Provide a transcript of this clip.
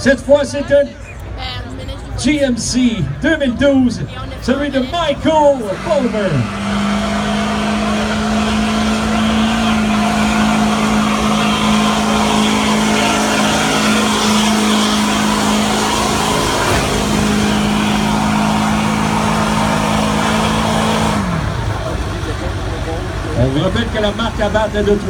Cette fois, c'est un GMC 2012, celui de Michael Palmer. On vous rappelle que la marque à battre est de 3.